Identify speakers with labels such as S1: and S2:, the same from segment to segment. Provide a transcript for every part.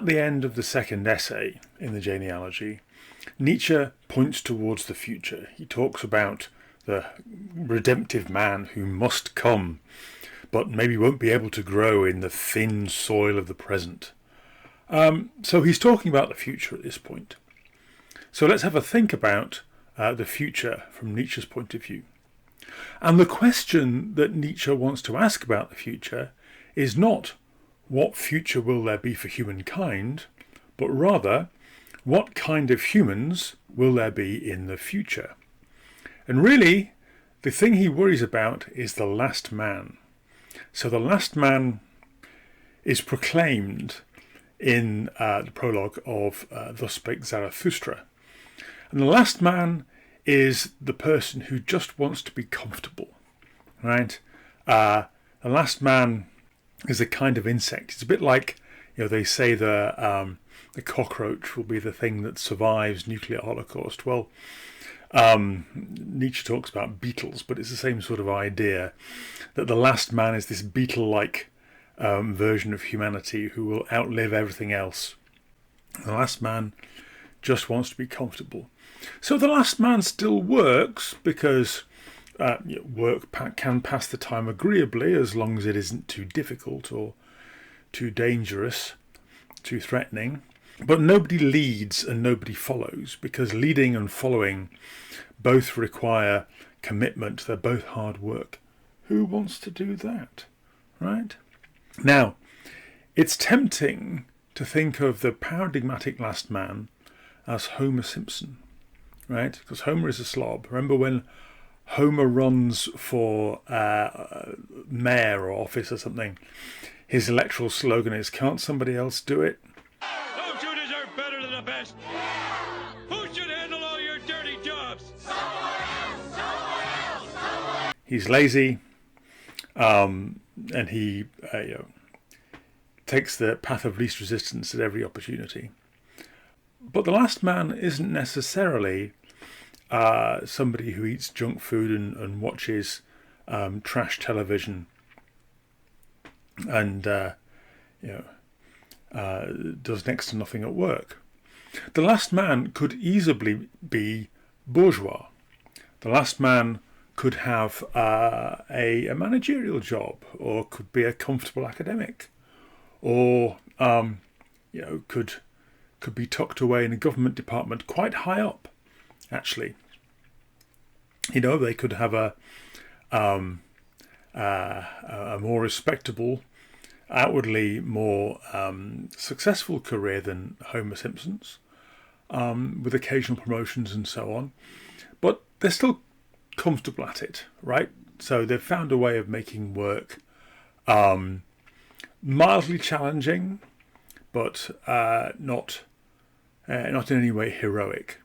S1: at the end of the second essay in the genealogy, Nietzsche points towards the future. He talks about the redemptive man who must come, but maybe won't be able to grow in the thin soil of the present. So he's talking about the future at this point. So let's have a think about the future from Nietzsche's point of view. And the question that Nietzsche wants to ask about the future is not what future will there be for humankind, but rather what kind of humans will there be in the future. And really, the thing he worries about is the last man. So the last man is proclaimed in the prologue of Thus Spake Zarathustra. And the last man is the person who just wants to be comfortable, right? The last man is a kind of insect. It's a bit like, they say the cockroach will be the thing that survives nuclear holocaust. Well, Nietzsche talks about beetles, but it's the same sort of idea, that the last man is this beetle-like version of humanity who will outlive everything else. The last man just wants to be comfortable. So the last man still works because work can pass the time agreeably as long as it isn't too difficult or too dangerous, too threatening. But nobody leads and nobody follows, because leading and following both require commitment. They're both hard work. Who wants to do that, right? Now, it's tempting to think of the paradigmatic last man as Homer Simpson, right? Because Homer is a slob. Remember when Homer runs for mayor or office or something, his electoral slogan is, "Can't somebody else do it?"
S2: Don't you deserve better than the best? Who should handle all your dirty jobs? Someone else! Someone else! Someone...
S1: He's lazy, and he takes the path of least resistance at every opportunity. But the last man isn't necessarily somebody who eats junk food and watches trash television and does next to nothing at work. The last man could easily be bourgeois. The last man could have a managerial job, or could be a comfortable academic, or could be tucked away in a government department quite high up, actually. They could have a more respectable, outwardly more successful career than Homer Simpson's, with occasional promotions and so on. But they're still comfortable at it, right? So they've found a way of making work mildly challenging, but not in any way heroic.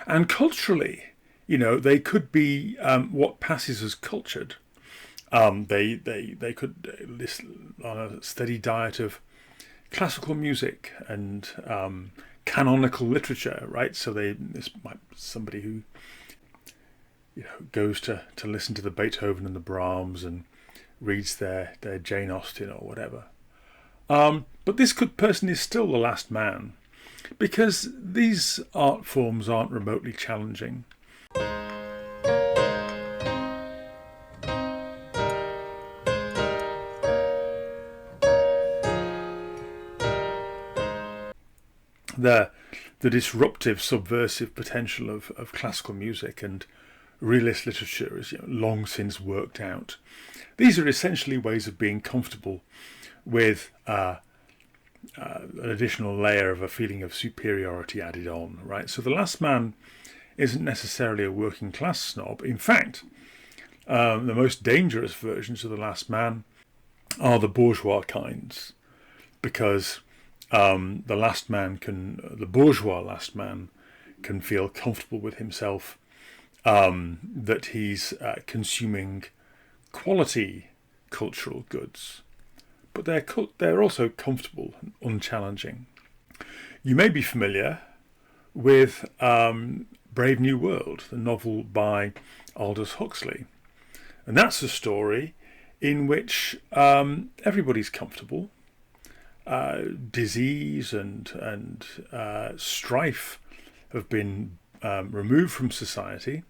S1: And culturally, they could be what passes as cultured. They could list on a steady diet of classical music and canonical literature, right? So this might be somebody who goes to listen to the Beethoven and the Brahms and reads their Jane Austen or whatever. But this person is still the last man, because these art forms aren't remotely challenging. The disruptive, subversive potential of classical music and realist literature is long since worked out. These are essentially ways of being comfortable with an additional layer of a feeling of superiority added on, right? So the last man isn't necessarily a working class snob. In fact, the most dangerous versions of the last man are the bourgeois kinds, because the bourgeois last man can feel comfortable with himself, that he's consuming quality cultural goods, but they're also comfortable and unchallenging. You may be familiar with Brave New World, the novel by Aldous Huxley, and that's a story in which everybody's comfortable. disease and strife have been removed from society,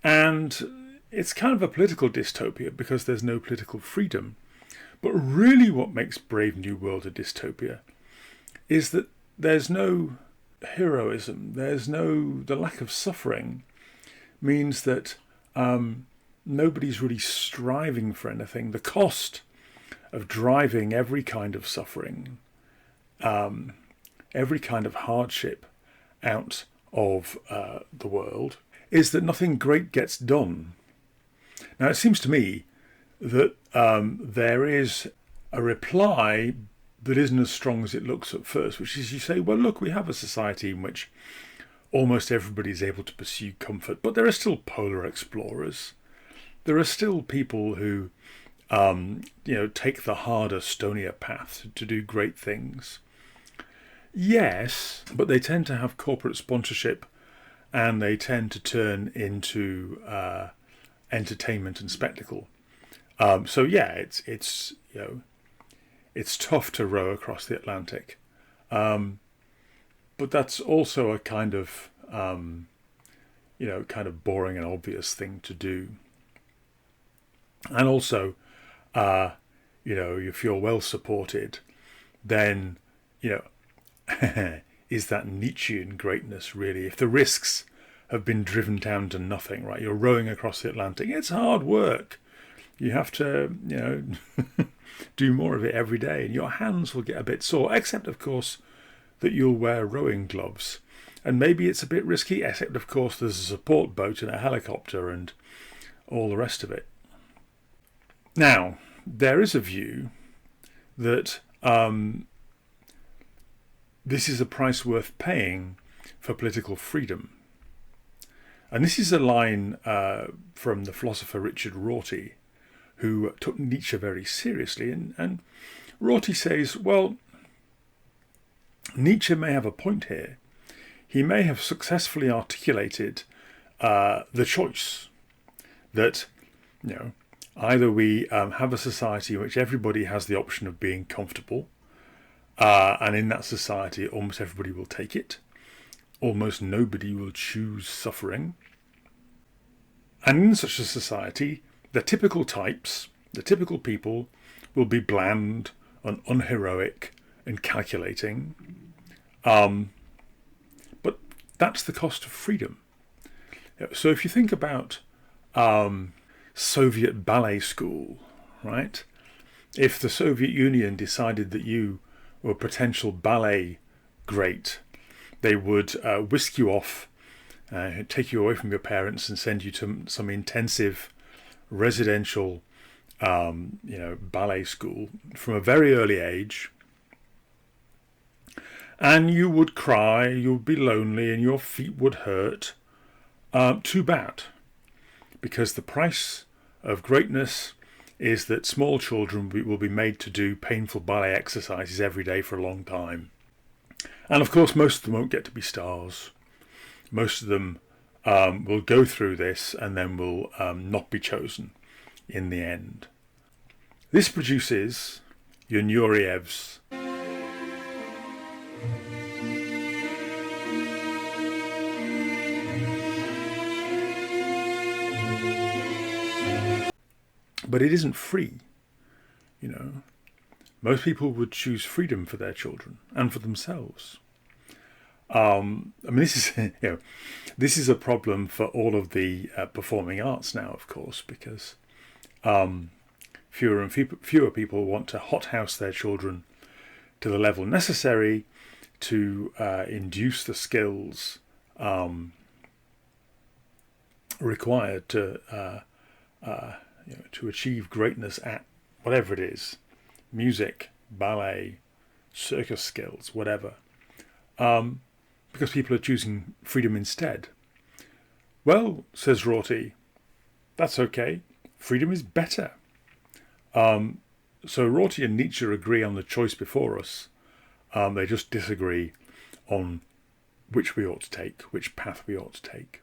S1: and it's kind of a political dystopia because there's no political freedom. But really what makes Brave New World a dystopia is that there's no heroism, the lack of suffering means that nobody's really striving for anything. The cost of driving every kind of suffering, every kind of hardship out of the world is that nothing great gets done. Now, it seems to me that there is a reply that isn't as strong as it looks at first, which is you say, well, look, we have a society in which almost everybody is able to pursue comfort, but there are still polar explorers. There are still people who, take the harder, stonier path to do great things. Yes, but they tend to have corporate sponsorship, and they tend to turn into entertainment and spectacle. So yeah, it's tough to row across the Atlantic, but that's also a kind of boring and obvious thing to do. And also, if you're well supported, then is that Nietzschean greatness really? If the risks have been driven down to nothing, right? You're rowing across the Atlantic. It's hard work. You have to, do more of it every day, and your hands will get a bit sore, except, of course, that you'll wear rowing gloves. And maybe it's a bit risky, except, of course, there's a support boat and a helicopter and all the rest of it. Now, there is a view that this is a price worth paying for political freedom. And this is a line from the philosopher Richard Rorty, who took Nietzsche very seriously. And Rorty says, well, Nietzsche may have a point here. He may have successfully articulated the choice that, either we have a society in which everybody has the option of being comfortable, and in that society almost everybody will take it. Almost nobody will choose suffering. And in such a society, the typical types, the typical people, will be bland and unheroic and calculating. But that's the cost of freedom. So if you think about Soviet ballet school, right? If the Soviet Union decided that you were a potential ballet great, they would whisk you off, take you away from your parents and send you to some intensive residential ballet school from a very early age. And you would cry, you would be lonely, and your feet would hurt. Too bad. Because the price of greatness is that small children will be made to do painful ballet exercises every day for a long time. And of course, most of them won't get to be stars. Most of them will go through this and then will not be chosen in the end. This produces your Nureevs. But it isn't free, Most people would choose freedom for their children and for themselves. This is this is a problem for all of the performing arts now, of course, because fewer and fewer people want to hothouse their children to the level necessary to induce the skills required to achieve greatness at whatever it is, music, ballet, circus skills, whatever, because people are choosing freedom instead. Well, says Rorty, that's okay. Freedom is better. So Rorty and Nietzsche agree on the choice before us. They just disagree on which we ought to take, which path we ought to take.